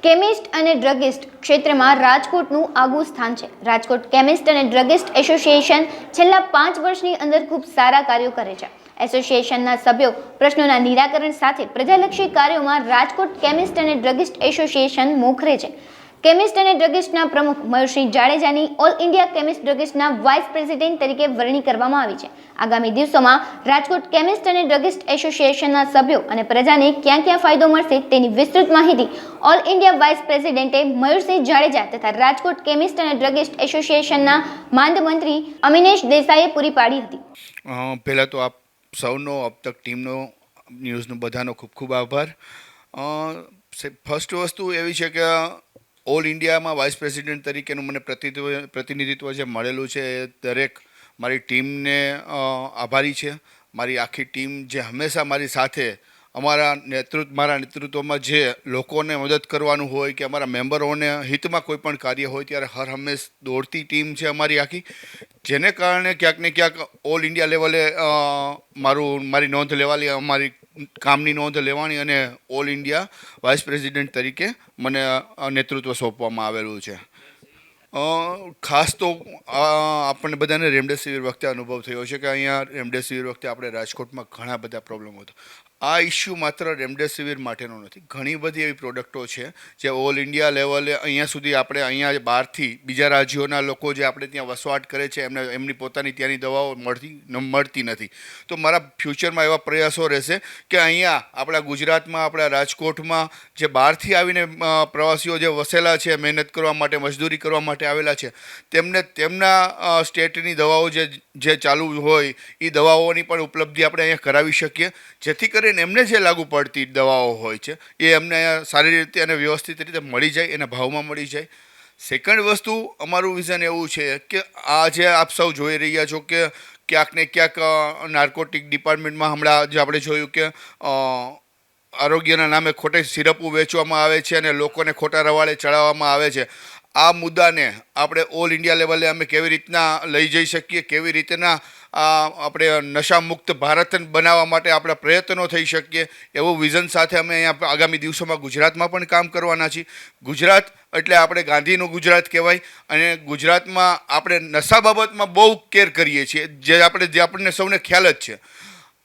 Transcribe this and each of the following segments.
Chemist અને druggist ક્ષેત્રમાં રાજકોટનું આગવું સ્થાન છે. રાજકોટ કેમિસ્ટ અને ડ્રગિસ્ટ એસોસિએશન છેલ્લા 5 વર્ષની અંદર ખૂબ સારા કાર્યો કરે છે. એસોસિએશનના સભ્યો પ્રશ્નોના નિરાકરણ સાથે પ્રજાલક્ષી કાર્યોમાં રાજકોટ કેમિસ્ટ અને ડ્રગિસ્ટ એસોસિએશન મોખરે છે. કેમિસ્ટ અને ડ્રગિસ્ટના પ્રમુખ મયુરસિંહ જાડેજાની ઓલ ઇન્ડિયા કેમિસ્ટ ડ્રગિસ્ટના વાઇસ પ્રેસિડેન્ટ તરીકે વરણી કરવામાં આવી છે. આગામી દિવસોમાં રાજકોટ કેમિસ્ટ અને ડ્રગિસ્ટ એસોસિએશનના સભ્યો અને પ્રજાને ક્યાં ક્યાં ફાયદો મળશે તેની વિસ્તૃત માહિતી ઓલ ઇન્ડિયા વાઇસ પ્રેસિડેન્ટે મયુરસિંહ જાડેજા તથા રાજકોટ કેમિસ્ટ અને ડ્રગિસ્ટ એસોસિએશનના માંડ મંત્રી અમિનેશ દેસાઈએ પૂરી પાડી હતી. પહેલાં તો આપ સૌનો અબ તક ટીમનો ન્યૂઝનો બધાનો ખૂબ ખૂબ આભાર. ફર્સ્ટ વસ્તુ એવી છે કે ઓલ ઇન્ડિયામાં વાઇસ પ્રેસિડેન્ટ તરીકેનું મને પ્રતિનિધિત્વ જે મળેલું છે એ દરેક મારી ટીમને આભારી છે. મારી આખી ટીમ જે હંમેશા મારી સાથે મારા નેતૃત્વમાં જે લોકોને મદદ કરવાનું હોય કે અમારા મેમ્બરોને હિતમાં કોઈ પણ કાર્ય હોય ત્યારે હર હંમેશ દોડતી ટીમ છે અમારી આખી, જેને કારણે ક્યાંક ને ક્યાંક ઓલ ઇન્ડિયા લેવલે મારી નોંધ લેવાની, અમારી કામની નોંધ લેવાની અને ઓલ ઇન્ડિયા વાઇસ પ્રેસિડેન્ટ તરીકે મને નેતૃત્વ સોંપવામાં આવેલું છે. ખાસ તો આપણને બધાને રેમડેસિવિર વખતે અનુભવ થયો છે કે અહીંયા રેમડેસિવિર વખતે આપણે રાજકોટમાં ઘણા બધા પ્રોબ્લેમો હતા. આ ઇસ્યુ માત્ર રેમડેસિવિર માટેનો નથી. ઘણી બધી એવી પ્રોડક્ટો છે જે ઓલ ઇન્ડિયા લેવલે અહીંયા સુધી આપણે અહીંયા બહારથી બીજા રાજ્યોના લોકો જે આપણે ત્યાં વસવાટ કરે છે એમની પોતાની ત્યાંની દવાઓ મળતી નથી. તો મારા ફ્યુચરમાં એવા પ્રયાસો રહેશે કે અહીંયા આપણા ગુજરાતમાં, આપણા રાજકોટમાં જે બહારથી આવીને પ્રવાસીઓ જે વસેલા છે, મહેનત કરવા માટે, મજદૂરી કરવા માટે આવેલા છે, તેમને તેમના સ્ટેટની દવાઓ જે ચાલુ હોય એ દવાઓની પણ ઉપલબ્ધિ આપણે અહીંયા કરાવી શકીએ, જેથી કરીને એમને જે લાગુ પડતી દવાઓ હોય છે એ એમને અહીંયા સારી રીતે અને વ્યવસ્થિત રીતે મળી જાય, એના ભાવમાં મળી જાય. સેકન્ડ વસ્તુ, અમારું વિઝન એવું છે કે આ જે આપ સૌ જોઈ રહ્યા છો કે ક્યાંક ને ક્યાંક નાર્કોટિક ડિપાર્ટમેન્ટમાં હમણાં જે આપણે જોયું કે આરોગ્યના નામે ખોટી સિરપો વેચવામાં આવે છે અને લોકોને ખોટા રવાડે ચડાવવામાં આવે છે. આ મુદ્દાને આપણે ઓલ ઇન્ડિયા લેવલે અમે કેવી રીતના લઈ જઈ શકીએ, કેવી રીતના આપણે નશામુક્ત ભારત બનાવવા માટે આપણા પ્રયત્નો થઈ શકીએ, એવું વિઝન સાથે અમે અહીંયા આગામી દિવસોમાં ગુજરાતમાં પણ કામ કરવાના છીએ. ગુજરાત એટલે આપણે ગાંધીનું ગુજરાત કહેવાય અને ગુજરાતમાં આપણે નશા બાબતમાં બહુ કેર કરીએ છીએ, જે આપણને સૌને ખ્યાલ જ છે.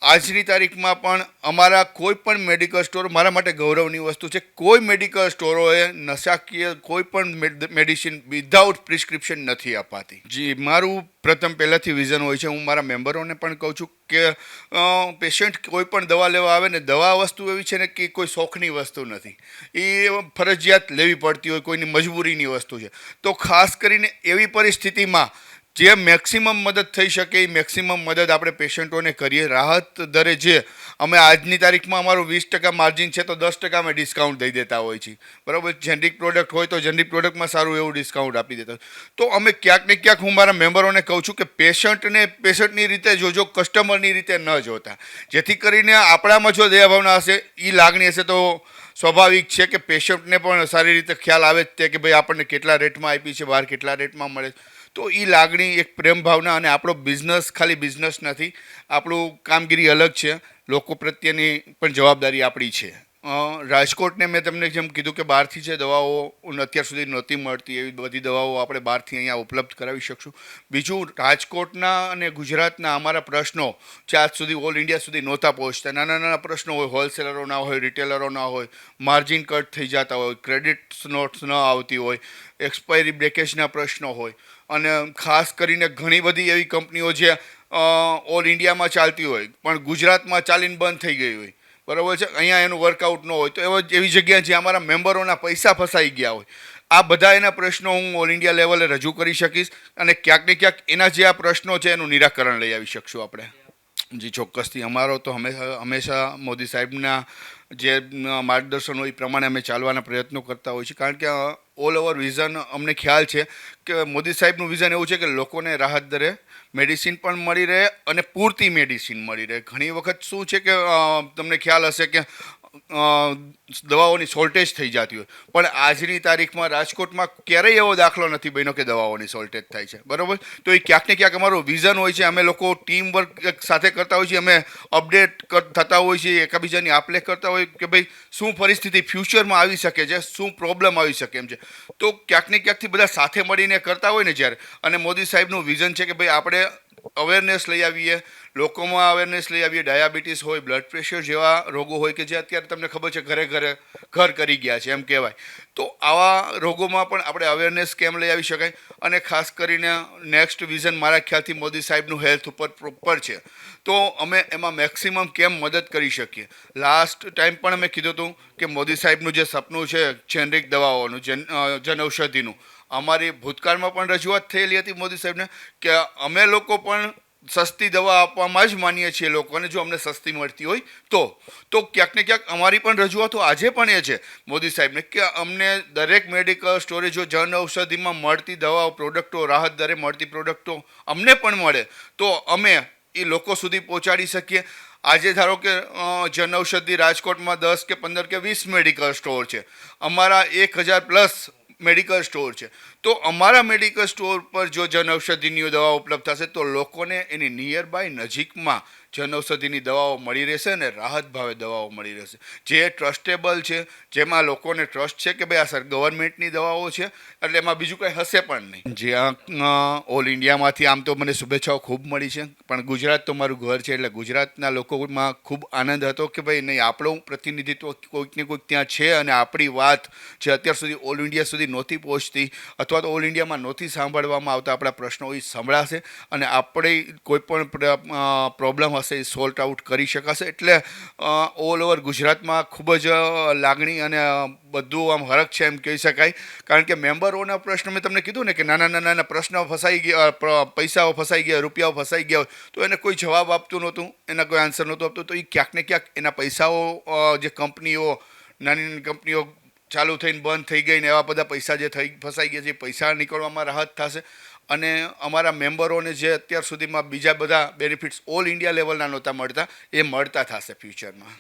આજની તારીખમાં પણ અમારા કોઈ પણ મેડિકલ સ્ટોર, મારા માટે ગૌરવની વસ્તુ છે, કોઈ મેડિકલ સ્ટોરોએ નશાકીય કોઈ પણ મેડિસિન વિધાઉટ પ્રિસ્ક્રિપ્શન નથી અપાતી. જી, મારું પ્રથમ પહેલાંથી વિઝન હોય છે. હું મારા મેમ્બરોને પણ કહું છું કે પેશન્ટ કોઈ પણ દવા લેવા આવે ને, દવા વસ્તુ એવી છે ને કે કોઈ શોખની વસ્તુ નથી, એ ફરજિયાત લેવી પડતી હોય, કોઈની મજબૂરીની વસ્તુ છે. તો ખાસ કરીને એવી પરિસ્થિતિમાં જે મેક્સિમમ મદદ થઈ શકે એ મેક્સિમમ મદદ આપણે પેશન્ટોને કરીએ. રાહત દરે જે અમે આજની તારીખમાં અમારું 20% માર્જિન છે તો 10% અમે ડિસ્કાઉન્ટ દઈ દેતા હોય છીએ, બરાબર. જેનરિક પ્રોડક્ટ હોય તો જેનરિક પ્રોડક્ટમાં સારું એવું ડિસ્કાઉન્ટ આપી દેતા હોય. તો અમે ક્યાંક ને ક્યાંક હું મારા મેમ્બરોને કહું છું કે પેશન્ટની રીતે જોજો, કસ્ટમરની રીતે ન જોતા, જેથી કરીને આપણામાં જો દયાભાવના હશે, એ લાગણી હશે તો સ્વાભાવિક છે કે પેશન્ટને પણ સારી રીતે ખ્યાલ આવે જ તે કે ભાઈ આપણને કેટલા રેટમાં આપી છે, બહાર કેટલા રેટમાં મળે. તો એ લાગણી, એક પ્રેમ ભાવના, અને આપણો બિઝનેસ ખાલી બિઝનેસ નથી, આપણું કામગીરી અલગ છે, લોકો પ્રત્યેની પણ જવાબદારી આપણી છે. રાજકોટને મેં તમને જેમ કીધું કે બહારથી જે દવાઓ અત્યાર સુધી નહોતી મળતી એવી બધી દવાઓ આપણે બહારથી અહીંયા ઉપલબ્ધ કરાવી શકશું. બીજું, રાજકોટના અને ગુજરાતના અમારા પ્રશ્નો જે આજ સુધી ઓલ ઇન્ડિયા સુધી નહોતા પહોંચતા, નાના નાના પ્રશ્નો હોય, હોલસેલરો ના હોય, રિટેલરો ના હોય, માર્જિન કટ થઈ જતા હોય, ક્રેડિટ નોટ્સ ન આવતી હોય, એક્સપાયરી બ્રેકેજના પ્રશ્નો હોય, અને ખાસ કરીને ઘણી બધી એવી કંપનીઓ જે ઓલ ઇન્ડિયામાં ચાલતી હોય પણ ગુજરાતમાં ચાલીને બંધ થઈ ગઈ હોય, બરાબર છે, અહીંયા એનું વર્કઆઉટ ન હોય, તો એવી જગ્યા જે અમારા મેમ્બરોના પૈસા ફસાઈ ગયા હોય, આ બધા એના પ્રશ્નો હું ઓલ ઇન્ડિયા લેવલે રજૂ કરી શકીશ અને ક્યાંક ને ક્યાંક એના જે આ પ્રશ્નો છે એનું નિરાકરણ લઈ આવી શકશું આપણે. જી, ચોક્કસથી. અમારો તો હંમેશા મોદી સાહેબના જે માર્ગદર્શન હોય એ પ્રમાણે અમે ચાલવાના પ્રયત્નો કરતા હોઈએ છીએ, કારણ કે ઓલ ઓવર વિઝન અમને ખ્યાલ છે કે મોદી સાહેબનું વિઝન એવું છે કે લોકોને રાહત દરે મેડિસિન પણ મળી રહે અને પૂરતી મેડિસિન મળી રહે. ઘણી વખત શું છે કે તમને ખ્યાલ હશે કે દવાઓની શોર્ટેજ થઈ જતી હોય, પણ આજની તારીખમાં રાજકોટમાં ક્યારેય એવો દાખલો નથી બન્યો કે દવાઓની શોર્ટેજ થાય છે, બરાબર. તો એ ક્યાંક ને ક્યાંક અમારું વિઝન હોય છે, અમે લોકો ટીમ વર્ક સાથે કરતા હોઈએ છીએ, અમે અપડેટ થતા હોઈએ છીએ, એકબીજાની આપલે કરતા હોય કે ભાઈ શું પરિસ્થિતિ ફ્યુચરમાં આવી શકે છે, શું પ્રોબ્લેમ આવી શકે એમ છે. તો ક્યાંક ને ક્યાંકથી બધા સાથે મળીને કરતા હોય ને જ્યારે, અને મોદી સાહેબનું વિઝન છે કે ભાઈ આપણે અવેરનેસ લઈ આવીએ, લોકોમાં અવેરનેસ લઈ આવીએ. ડાયાબિટીસ હોય, બ્લડ પ્રેશર જેવા રોગો હોય કે જે અત્યારે તમને ખબર છે ઘર કરી ગયા છે એમ કહેવાય. તો આવા રોગોમાં પણ આપણે અવેરનેસ કેમ લઈ આવી શકાય. અને ખાસ કરીને નેક્સ્ટ વિઝન મારા ખ્યાલથી મોદી સાહેબનું હેલ્થ ઉપર પ્રોપર છે, તો અમે એમાં મેક્સિમમ કેમ મદદ કરી શકીએ. લાસ્ટ ટાઈમ પણ અમે કીધું હતું કે મોદી સાહેબનું જે સપનું છે જેનરિક દવાઓનું, જનઔષધિનું, અમારી ભૂતકાળમાં પણ રજૂઆત થયેલી હતી મોદી સાહેબને કે અમે લોકો પણ સસ્તી દવા આપવામાં જ માનીએ છીએ લોકોને, જો અમને સસ્તી મળતી હોય તો ક્યાંક ને ક્યાંક અમારી પણ રજૂઆતો આજે પણ એ છે મોદી સાહેબને કે અમને દરેક મેડિકલ સ્ટોરે જો જન ઔષધિમાં મળતી દવાઓ, પ્રોડક્ટો, રાહત દરે મળતી પ્રોડક્ટો અમને પણ મળે તો અમે એ લોકો સુધી પહોંચાડી શકીએ. આજે ધારો કે જન ઔષધિ રાજકોટમાં 10 કે 15 કે 20 મેડિકલ સ્ટોર છે, અમારા 1000+ મેડિકલ સ્ટોર છે. તો અમારા મેડિકલ સ્ટોર પર જો જનઔષધિની દવા ઉપલબ્ધ થશે તો લોકોને એની નિયર બાય નજીકમાં જનઔષધિની દવાઓ મળી રહેશે અને રાહત ભાવે દવાઓ મળી રહેશે, જે ટ્રસ્ટેબલ છે, જેમાં લોકોને ટ્રસ્ટ છે કે ભાઈ આ સર ગવર્મેન્ટની દવાઓ છે, એટલે એમાં બીજું કંઈ હશે પણ નહીં. જ્યાં ઓલ ઇન્ડિયામાંથી આમ તો મને શુભેચ્છાઓ ખૂબ મળી છે, પણ ગુજરાત તો મારું ઘર છે, એટલે ગુજરાતના લોકોમાં ખૂબ આનંદ હતો કે ભાઈ નહીં, આપણું પ્રતિનિધિત્વ કોઈક ને કોઈક ત્યાં છે અને આપણી વાત જે અત્યાર સુધી ઓલ ઇન્ડિયા સુધી નહોતી પહોંચતી અથવા તો ઓલ ઇન્ડિયામાં નહોતી સાંભળવામાં આવતા આપણા પ્રશ્નો એ સંભળાશે અને આપણે કોઈ પણ પ્રોબ્લેમ હશે એ સોલ્ટ આઉટ કરી શકાશે. એટલે ઓલ ઓવર ગુજરાતમાં ખૂબ જ લાગણી અને બધું આમ હરખ છે એમ કહી શકાય. કારણ કે મેમ્બરોના પ્રશ્ન મેં તમને કીધું ને કે નાના પ્રશ્નો ફસાઈ ગયા, પૈસાઓ ફસાઈ ગયા, રૂપિયાઓ ફસાઈ ગયા હોય તો એને કોઈ જવાબ આપતું નહોતું, એના કોઈ આન્સર નહોતું આપતું. તો એ ક્યાંક ને ક્યાંક એના પૈસાઓ જે કંપનીઓ, નાની કંપનીઓ ચાલુ થઈને બંધ થઈ ગઈ ને એવા બધા પૈસા જે ફસાઈ ગયા છે, પૈસા નીકળવામાં રાહત થશે. અને અમારા મેમ્બરોને જે અત્યાર સુધીમાં બીજા બધા બેનિફિટ્સ ઓલ ઇન્ડિયા લેવલના નહોતા મળતા એ મળતા થશે ફ્યુચરમાં.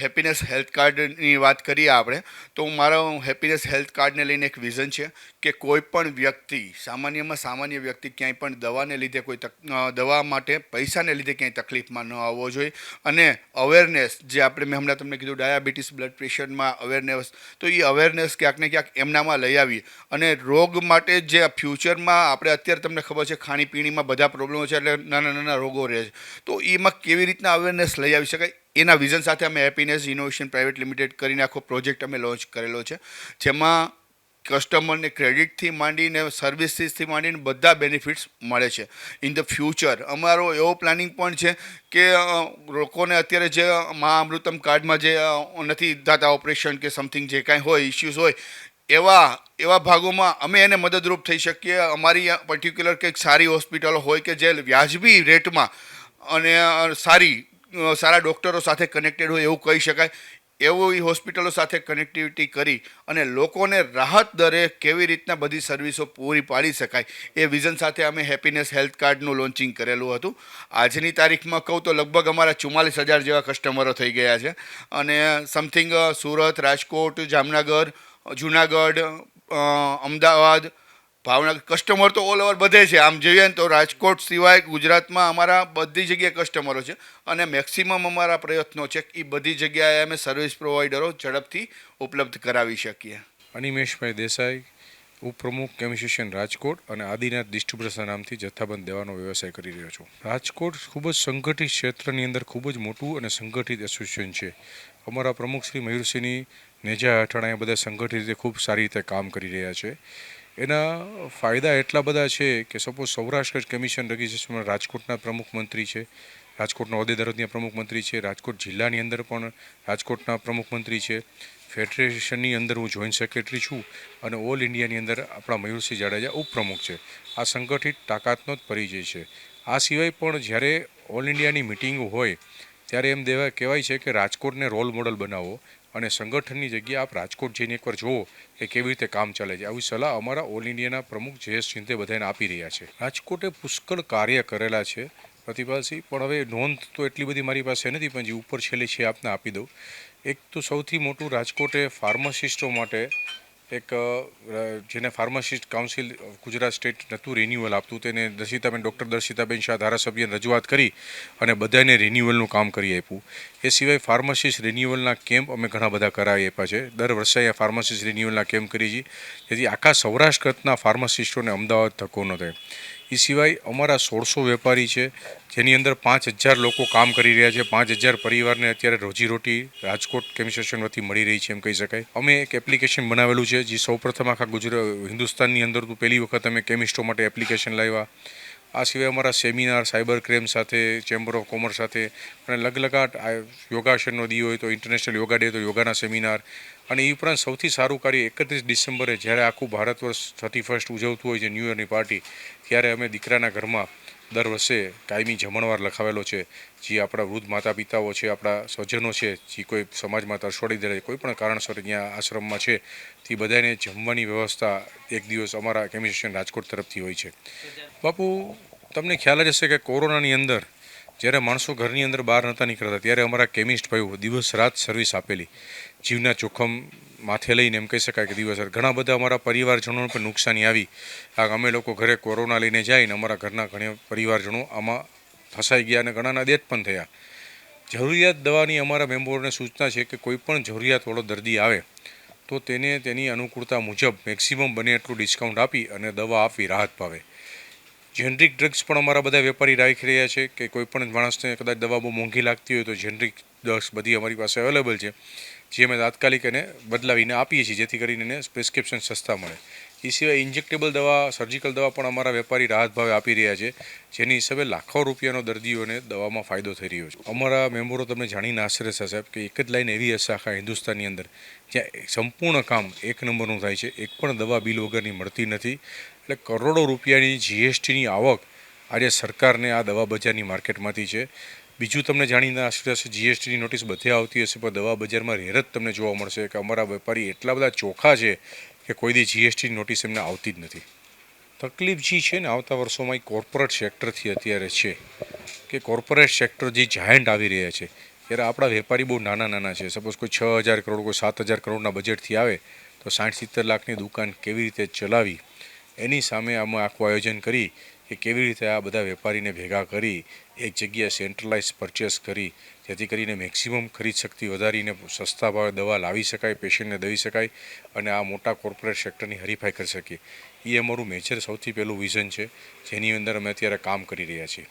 હેપીનેસ હેલ્થ કાર્ડની વાત કરીએ આપણે તો મારો હેપીનેસ હેલ્થ કાર્ડને લઈને એક વિઝન છે કે કોઈ પણ વ્યક્તિ, સામાન્યમાં સામાન્ય વ્યક્તિ ક્યાંય પણ દવાને લીધે દવા માટે પૈસાને લીધે ક્યાંય તકલીફમાં ન આવવો જોઈએ. અને અવેરનેસ જે મેં હમણાં તમને કીધું ડાયાબિટીસ, બ્લડ પ્રેશરમાં અવેરનેસ, તો એ અવેરનેસ ક્યાંક ને ક્યાંક એમનામાં લઈ આવીએ. અને રોગ માટે જે ફ્યુચરમાં આપણે અત્યારે તમને ખબર છે ખાણીપીણીમાં બધા પ્રોબ્લેમો છે, એટલે નાના રોગો રહે છે, તો એમાં કેવી રીતના અવેરનેસ લઈ આવી શકાય એના વિઝન સાથે અમે હેપીનેસ ઇનોવેશન પ્રાઇવેટ લિમિટેડ કરીને આખો પ્રોજેક્ટ અમે લોન્ચ કરેલો છે, જેમાં કસ્ટમરને ક્રેડિટથી માંડીને સર્વિસીસથી માંડીને બધા બેનિફિટ્સ મળે છે. ઇન ધ ફ્યુચર અમારો એવો પ્લાનિંગ પણ છે કે લોકોને અત્યારે જે મા અમૃતમ કાર્ડમાં જે નથી થતા ઓપરેશન કે સમથિંગ જે કાંઈ હોય ઇસ્યુઝ હોય એવા ભાગોમાં અમે એને મદદરૂપ થઈ શકીએ. અમારી પર્ટિક્યુલર કંઈક સારી હોસ્પિટલો હોય કે જે વ્યાજબી રેટમાં અને સારા ડૉક્ટરો સાથે કનેક્ટેડ હોય એવું કહી શકાય, એવી હોસ્પિટલો સાથે કનેક્ટિવિટી કરી અને લોકોને રાહત દરે કેવી રીતના બધી સર્વિસો પૂરી પાડી શકાય એ વિઝન સાથે અમે હેપીનેસ હેલ્થ કાર્ડનું લોન્ચિંગ કરેલું હતું. આજની તારીખમાં કહું તો લગભગ અમારા 44,000 જેવા કસ્ટમરો થઈ ગયા છે અને સમથિંગ સુરત, રાજકોટ, જામનગર, જુનાગઢ, અમદાવાદ, ભાવનગર કસ્ટમર તો ઓલ ઓવર બધે છે. આમ જોઈએ ને તો રાજકોટ સિવાય ગુજરાતમાં અમારા બધી જગ્યાએ કસ્ટમરો છે અને મેક્સિમમ અમારા પ્રયત્નો છે કે એ બધી જગ્યાએ અમે સર્વિસ પ્રોવાઈડરો ઝડપથી ઉપલબ્ધ કરાવી શકીએ. અનિમેશભાઈ દેસાઈ, ઉપપ્રમુખ કેમિસ્ટ્રેશન રાજકોટ અને આદિનાથ ડિસ્ટ્રીબ્યુટર્સના નામથી જથ્થાબંધ દવાનો વ્યવસાય કરી રહ્યો છું. રાજકોટ ખૂબ જ સંગઠિત ક્ષેત્રની અંદર ખૂબ જ મોટું અને સંગઠિત એસોસિએશન છે. અમારા પ્રમુખ શ્રી મયુરસિંહની નેજા હેઠળ અહીંયા બધા સંગઠિત રીતે ખૂબ સારી રીતે કામ કરી રહ્યા છે. એના ફાયદા એટલા બધા છે કે સપોઝ સૌરાષ્ટ્ર કમિશન રજિસ્ટ્રેશનમાં રાજકોટના પ્રમુખ મંત્રી છે, રાજકોટના હોદ્દેદારો ત્યાં પ્રમુખ મંત્રી છે, રાજકોટ જિલ્લાની અંદર પણ રાજકોટના પ્રમુખ મંત્રી છે, ફેડરેશનની અંદર હું જોઈન્ટ સેક્રેટરી છું અને ઓલ ઇન્ડિયાની અંદર આપણા મયુરસિંહ જાડેજા ઉપપ્રમુખ છે. આ સંગઠિત તાકાતનો જ પરિચય છે. આ સિવાય પણ જ્યારે ઓલ ઇન્ડિયાની મિટિંગ હોય ત્યારે એમ કહેવાય છે કે રાજકોટને રોલ મોડલ બનાવો અને સંગઠનની જગ્યાએ આપ રાજકોટ જઈને એકવાર જુઓ કે કેવી રીતે કામ ચાલે છે. આવી સલાહ અમારા ઓલ ઇન્ડિયાના પ્રમુખ જયેશ ચિંતે બધાને આપી રહ્યા છે. રાજકોટે પુષ્કળ કાર્ય કરેલા છે પ્રતિભાસિંહ, પણ હવે નોંધ તો એટલી બધી મારી પાસે નથી, પણ જે ઉપર છેલ્લે છે આપને આપી દઉં એક તો સૌથી મોટું રાજકોટે ફાર્માસિસ્ટો માટે એક જેને ફાર્માસિસ્ટ કાઉન્સિલ ગુજરાત સ્ટેટ નહોતું રિન્યુઅલ આપતું તેને ડૉક્ટર દર્શિતાબેન શાહ ધારાસભ્યને રજૂઆત કરી અને બધાને રિન્યુઅલનું કામ કરી આપ્યું. એ સિવાય ફાર્માસિસ્ટ રિન્યુઅલના કેમ્પ અમે ઘણા બધા કરાવી આપ્યા છે. દર વર્ષે અહીંયા ફાર્માસિસ્ટ રિન્યુઅલના કેમ્પ કરીએ છીએ જેથી આખા સૌરાષ્ટ્ર કચ્છના ફાર્માસિસ્ટોને અમદાવાદ ધક્કો ન થાય. એ સિવાય અમારા 1600 વેપારી છે જેની અંદર 5000 લોકો કામ કરી રહ્યા છે. 5000 પરિવારને અત્યારે રોજીરોટી રાજકોટ કેમિસ્ટ્રેશન વતી મળી રહી છે એમ કહી શકાય. અમે એક એપ્લિકેશન બનાવેલું છે જે સૌપ્રથમ આખા હિન્દુસ્તાનની અંદર તો પહેલી વખત અમે કેમિસ્ટો માટે એપ્લિકેશન લાવ્યા. આ સિવાય અમારા સેમિનાર સાયબર ક્રાઇમ સાથે ચેમ્બર ઓફ કોમર્સ સાથે અને લગલગાટ યોગાસનનો દી હોય તો ઇન્ટરનેશનલ યોગા ડે તો યોગાના સેમિનાર અને એ ઉપરાંત સૌથી સારું કાર્ય 31 ડિસેમ્બરે જ્યારે આખું ભારત વર્ષ 31st ઉજવતું હોય છે ન્યૂ યરની પાર્ટી ત્યારે અમે દીકરાના ઘરમાં દર વર્ષે કાયમી જમણવાર લખાવેલો છે. જે આપણા વૃદ્ધ માતા પિતાઓ છે આપણા સ્વજનો છે જે કોઈ સમાજમાં તરછોડી દે કોઈ પણ કારણસર અહીંયા આશ્રમમાં છે તે બધાને જમવાની વ્યવસ્થા એક દિવસ અમારા કેમિસ્ટ્રેશન રાજકોટ તરફથી હોય છે. બાપુ તમને ખ્યાલ જ હશે કે કોરોનાની અંદર જ્યારે માણસો ઘરની અંદર બહાર નહોતા નીકળતા ત્યારે અમારા કેમિસ્ટ ભાઈઓ દિવસ રાત સર્વિસ આપેલી. જીવના જોખમ માથે લઈને એમ કહી શકાય કે દિવસ ઘણા બધા અમારા પરિવારજનોને પણ નુકસાની આવી. અમે લોકો ઘરે કોરોના લઈને જાય ને અમારા ઘરના ઘણા પરિવારજનો આમાં ફસાઈ ગયા અને ઘણાના ડેથ પણ થયા. જરૂરિયાત દવાની અમારા મેમ્બરોને સૂચના છે કે કોઈ પણ જરૂરિયાતવાળો દર્દી આવે તો તેને તેની અનુકૂળતા મુજબ મેક્સિમમ બને એટલું ડિસ્કાઉન્ટ આપી અને દવા આપવી રાહત પાવે. જેનરિક ડ્રગ્સ પણ અમારા બધા વેપારી રાખી રહ્યા છે કે કોઈ પણ માણસને કદાચ દવા બહુ મોંઘી લાગતી હોય તો જેનરિક ડ્રગ્સ બધી અમારી પાસે અવેલેબલ છે જે અમે તાત્કાલિક એને બદલાવીને આપીએ છીએ જેથી કરીને એને પ્રિસ્ક્રિપ્શન સસ્તા મળે. એ સિવાય ઇન્જેક્ટેબલ દવા સર્જિકલ દવા પણ અમારા વેપારી રાહત ભાવે આપી રહ્યા છે જેની હિસાબે લાખો રૂપિયાનો દર્દીઓને દવામાં ફાયદો થઈ રહ્યો છે. અમારા મેમ્બરો તમને જાણીને આશ્ચર્ય થશે સાહેબ કે એક જ લાઈન એવી હશે આખા હિન્દુસ્તાનની અંદર જ્યાં સંપૂર્ણ કામ એક નંબરનું થાય છે. એક પણ દવા બિલ વગરની મળતી નથી. એટલે કરોડો રૂપિયાની જીએસટીની આવક આજે સરકારને આ દવા બજારની માર્કેટમાંથી છે. બીજું તમને જાણીને આશ્ચર્ય થશે જીએસટીની નોટિસ બધે આવતી હશે પણ દવા બજારમાં રેર જ તમને જોવા મળશે કે અમારા વેપારી એટલા બધા ચોખ્ખા છે કે કોઈ દી જીએસટીની નોટિસ એમને આવતી જ નથી. તકલીફ જે છે ને આવતા વર્ષોમાં એ કોર્પોરેટ સેક્ટરથી અત્યારે છે કે કોર્પોરેટ સેક્ટર જે જાયન્ટ આવી રહ્યા છે ત્યારે આપણા વેપારી બહુ નાના નાના છે. સપોઝ કોઈ 6000 કરોડ કોઈ 7000 કરોડના બજેટથી આવે તો 60-70 લાખની દુકાન કેવી રીતે ચલાવી એની સામે અમે આખું આયોજન કરી કે કેવી રીતે આ બધા વેપારીને ભેગા કરી એક જગ્યાએ સેન્ટ્રલાઇઝ પરચેસ કરી જેથી કરીને મેક્સિમમ ખરીદ શક્તિ વધારીને સસ્તા ભાવે દવા લાવી શકાય પેશન્ટને દઈ શકાય અને આ મોટા કોર્પોરેટ સેક્ટરની હરીફાઈ કરી શકીએ. એ અમારું મેજર સૌથી પહેલું વિઝન છે જેની અંદર અમે અત્યારે કામ કરી રહ્યા છીએ.